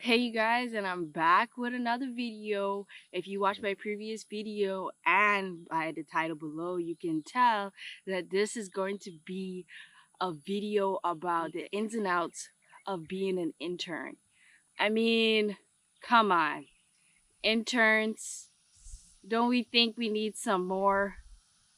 Hey you guys, and I'm back with another video. If you watched my previous video and by the title below, you can tell that this is going to be a video about the ins and outs of being an intern. I mean, come on, interns, don't we think we need some more?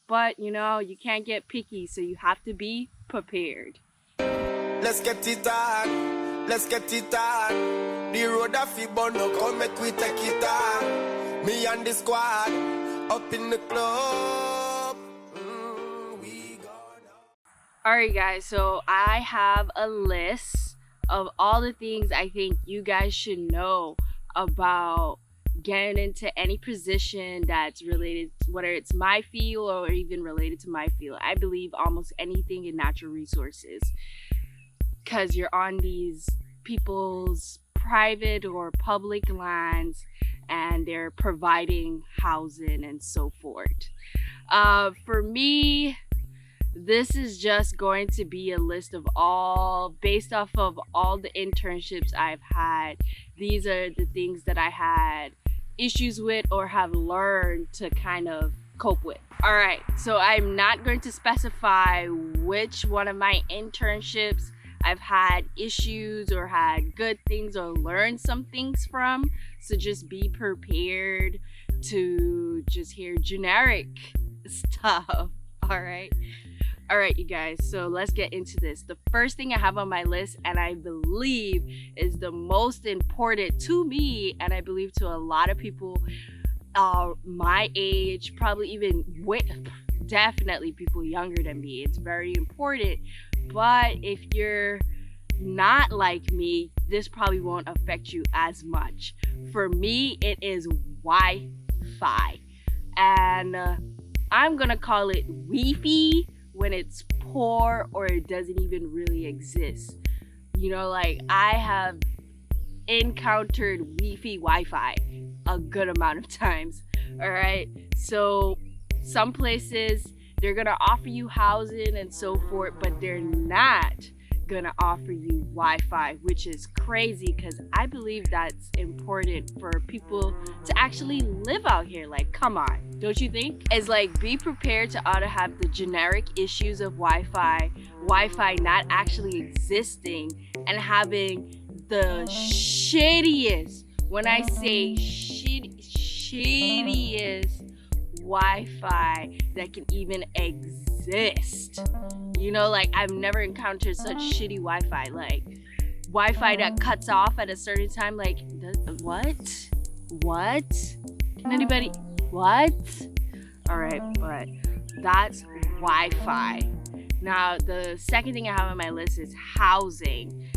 But you can't get picky, so you have to be prepared. Let's get it on, let's get it on. The road a fi burn up, come make we take it on. Me and the squad, up in the club. We gonna... Alright guys, so I have a list of all the things I think you guys should know about getting into any position that's related, whether it's my field or even related to my field. I believe almost anything in natural resources, because you're on these people's private or public lands and they're providing housing and so forth. For me, this is just going to be a list of based off of all the internships I've had. These are the things that I had issues with or have learned to kind of cope with. All right, so I'm not going to specify which one of my internships I've had issues or had good things or learned some things from. So just be prepared to just hear generic stuff. All right, you guys, so let's get into this. The first thing I have on my list, and I believe is the most important to me, and I believe to a lot of people my age, probably even definitely people younger than me, it's very important. But if you're not like me, this probably won't affect you as much. For me, it is Wi-Fi, and I'm gonna call it Wi-Fi when it's poor or it doesn't even really exist. Like I have encountered Wi-Fi a good amount of times. All right, so some places they're gonna offer you housing and so forth, but they're not gonna offer you Wi-Fi, which is crazy because I believe that's important for people to actually live out here. Like, come on, don't you think? It's like, be prepared to have the generic issues of Wi-Fi not actually existing, and having the shittiest, when I say shittiest Wi-Fi that can even exist. Like I've never encountered such shitty Wi-Fi, like Wi-Fi that cuts off at a certain time. Like, what? Can anybody, what? All right, but that's Wi-Fi. Now, the second thing I have on my list is housing.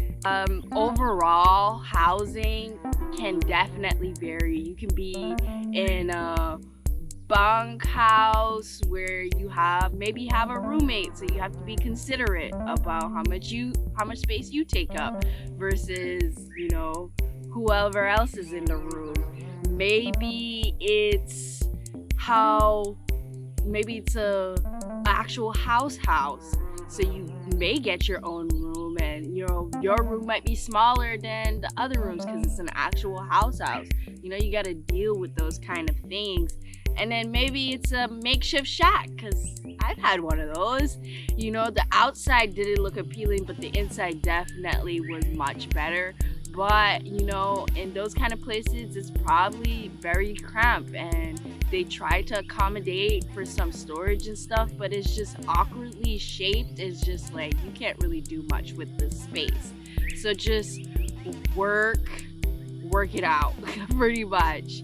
Overall, housing can definitely vary. You can be in a bunk house where you maybe have a roommate, so you have to be considerate about how much space you take up versus whoever else is in the room. Maybe it's a actual house, so you may get your own room, and your room might be smaller than the other rooms because it's an actual house. You got to deal with those kind of things. And then maybe it's a makeshift shack, because I've had one of those. The outside didn't look appealing, but the inside definitely was much better. But in those kind of places, it's probably very cramped, and they try to accommodate for some storage and stuff, but it's just awkwardly shaped. It's just like you can't really do much with the space. So just work it out pretty much.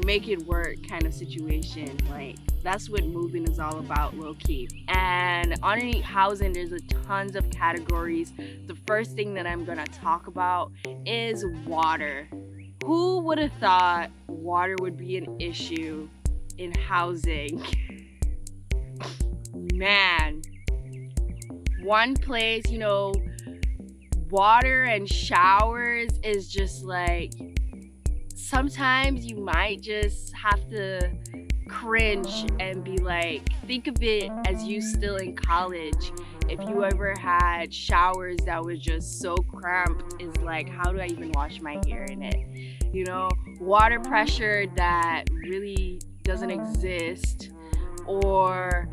Make it work kind of situation. Like, that's what moving is all about, low key. And underneath housing, there's tons of categories. The first thing that I'm gonna talk about is water. Who would have thought water would be an issue in housing? Man, one place, water and showers is just like, sometimes you might just have to cringe and be like, think of it as you still in college if you ever had showers that was just so cramped, is like, how do I even wash my hair in it? You know, water pressure that really doesn't exist, or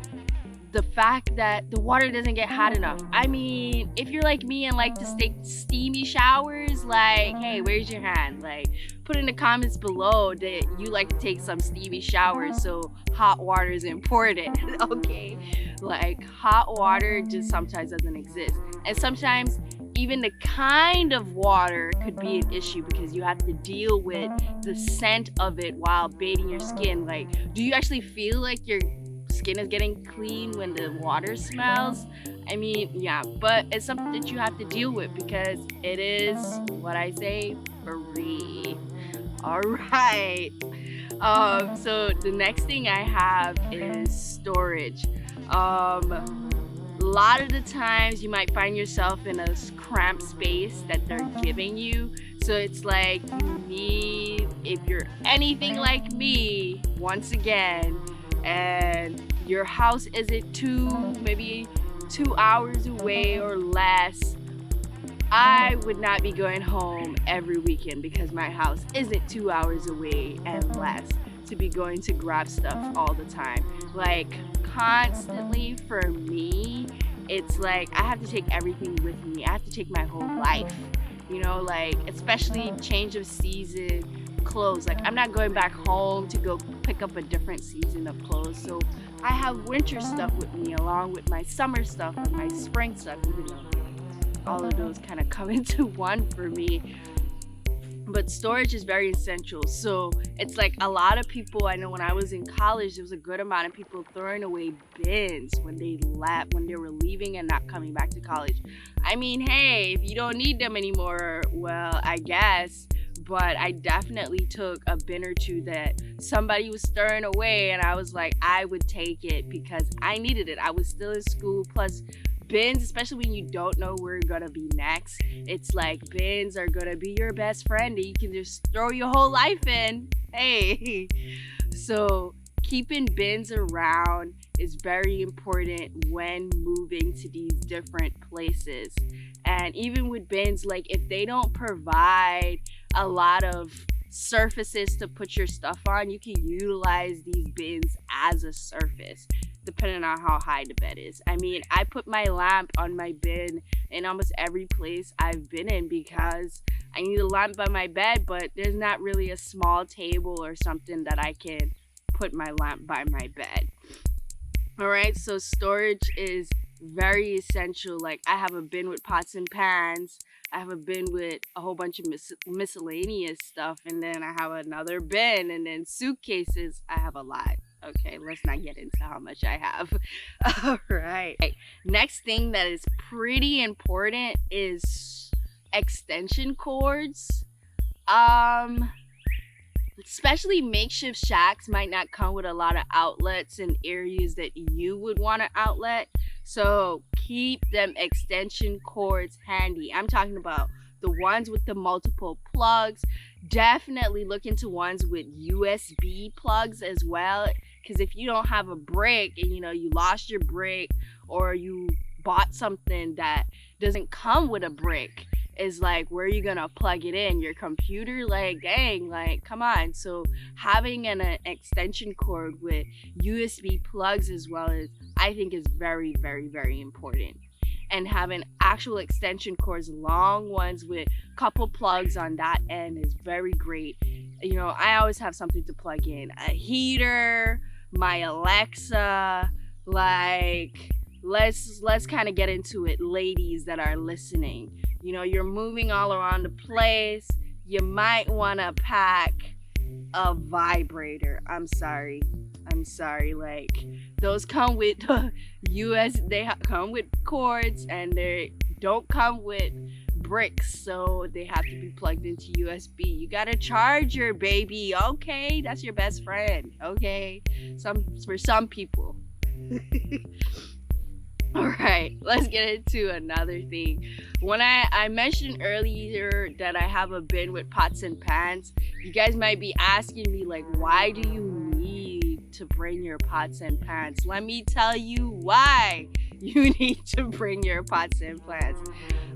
the fact that the water doesn't get hot enough. I mean, if you're like me and like to take steamy showers, like, hey, where's your hand? Like, put in the comments below that you like to take some steamy showers, so hot water is important. Okay, like hot water just sometimes doesn't exist, and sometimes even the kind of water could be an issue because you have to deal with the scent of it while bathing your skin. Like, do you actually feel like your skin is getting clean when the water smells? I mean, yeah, but it's something that you have to deal with because it is what I say, free. All right. So the next thing I have is storage. A lot of the times you might find yourself in a cramped space that they're giving you. So it's like you need, if you're anything like me, once again, and your house isn't maybe 2 hours away or less, I would not be going home every weekend because my house isn't 2 hours away and less to be going to grab stuff all the time. Like, constantly for me, it's like I have to take everything with me. I have to take my whole life, you know, like especially change of season clothes. Like, I'm not going back home to go pick up a different season of clothes, so I have winter stuff with me along with my summer stuff and my spring stuff, even though all of those kind of come into one for me. But storage is very essential. So it's like a lot of people, I know when I was in college, there was a good amount of people throwing away bins when they were leaving and not coming back to college. I mean, hey, if you don't need them anymore, well, I guess. But I definitely took a bin or two that somebody was throwing away, and I was like, I would take it because I needed it. I was still in school. Plus, bins, especially when you don't know where you're gonna be next, it's like bins are gonna be your best friend and you can just throw your whole life in. Hey, so keeping bins around is very important when moving to these different places. And even with bins, like if they don't provide a lot of surfaces to put your stuff on, you can utilize these bins as a surface depending on how high the bed is. I mean, I put my lamp on my bin in almost every place I've been in because I need a lamp by my bed, but there's not really a small table or something that I can put my lamp by my bed. All right, so storage is very essential. Like, I have a bin with pots and pans, I have a bin with a whole bunch of miscellaneous stuff, and then I have another bin, and then suitcases. I have a lot. Okay, let's not get into how much I have. All right. Next thing that is pretty important is extension cords. Especially makeshift shacks might not come with a lot of outlets in areas that you would want an outlet. So keep them extension cords handy. I'm talking about the ones with the multiple plugs. Definitely look into ones with USB plugs as well. Because if you don't have a brick and you lost your brick, or you bought something that doesn't come with a brick, is like, where are you gonna plug it in? Your computer? Like, dang, like, come on. So having an extension cord with USB plugs as well I think is very, very, very important. And having actual extension cords, long ones with couple plugs on that end, is very great. I always have something to plug in. A heater, my Alexa, like, let's kind of get into it, ladies that are listening. You're moving all around the place. You might want to pack a vibrator. I'm sorry. Like, those come with they come with cords, and they don't come with bricks, so they have to be plugged into USB. You got a charger, baby. Okay, that's your best friend. Okay, for some people. All right, let's get into another thing. When I mentioned earlier that I have a bin with pots and pans, you guys might be asking me, like, why do you need to bring your pots and pans? Let me tell you why. you need to bring your pots and plants.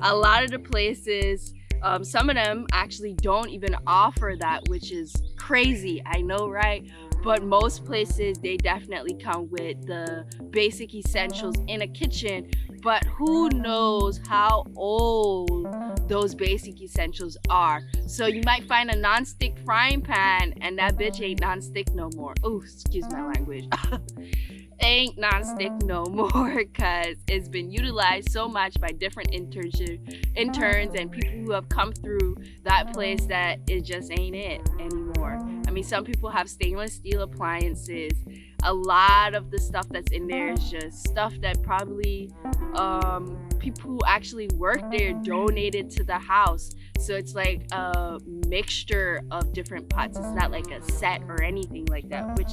A lot of the places, some of them actually don't even offer that, which is crazy, I know, right? But most places, they definitely come with the basic essentials in a kitchen, but who knows how old those basic essentials are. So you might find a non-stick frying pan and that bitch ain't non-stick no more. Oh, excuse my language. Ain't non-stick no more because it's been utilized so much by different interns and people who have come through that place that it just ain't it anymore. I mean, some people have stainless steel appliances. A lot of the stuff that's in there is just stuff that probably people who actually work there donated to the house. So it's like a mixture of different pots. It's not like a set or anything like that, which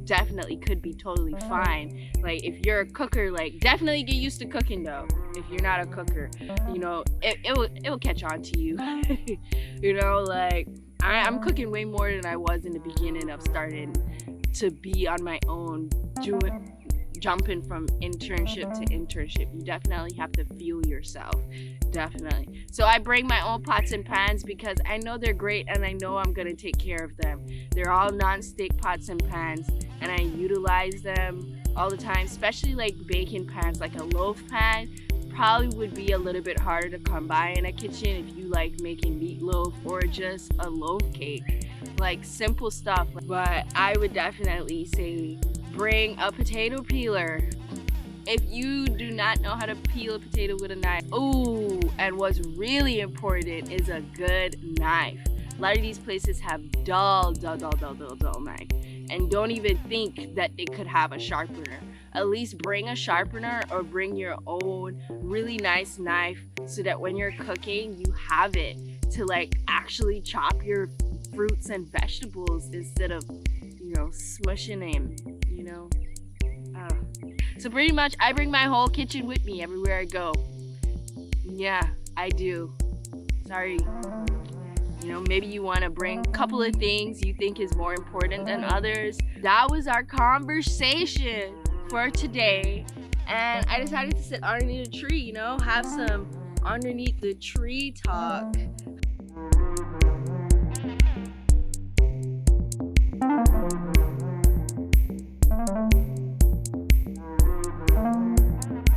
definitely could be totally fine. Like if you're a cooker, like definitely get used to cooking though. If you're not a cooker, you know, it will catch on to you. You know, like I'm cooking way more than I was in the beginning of starting to be on my own, jumping from internship to internship. You definitely have to feel yourself, definitely. So I bring my own pots and pans because I know they're great and I know I'm gonna take care of them. They're all non-stick pots and pans and I utilize them all the time, especially like baking pans. Like a loaf pan probably would be a little bit harder to come by in a kitchen if you like making meatloaf or just a loaf cake, like simple stuff. But I would definitely say bring a potato peeler. If you do not know how to peel a potato with a knife, ooh, and what's really important is a good knife. A lot of these places have dull knife and don't even think that it could have a sharpener. At least bring a sharpener or bring your own really nice knife so that when you're cooking, you have it to like actually chop your fruits and vegetables instead of, you know, smushing them, you know. So pretty much I bring my whole kitchen with me everywhere I go. Yeah, I do. Sorry. You know, maybe you want to bring a couple of things you think is more important than others. That was our conversation for today. And I decided to sit underneath a tree, you know, have some underneath the tree talk.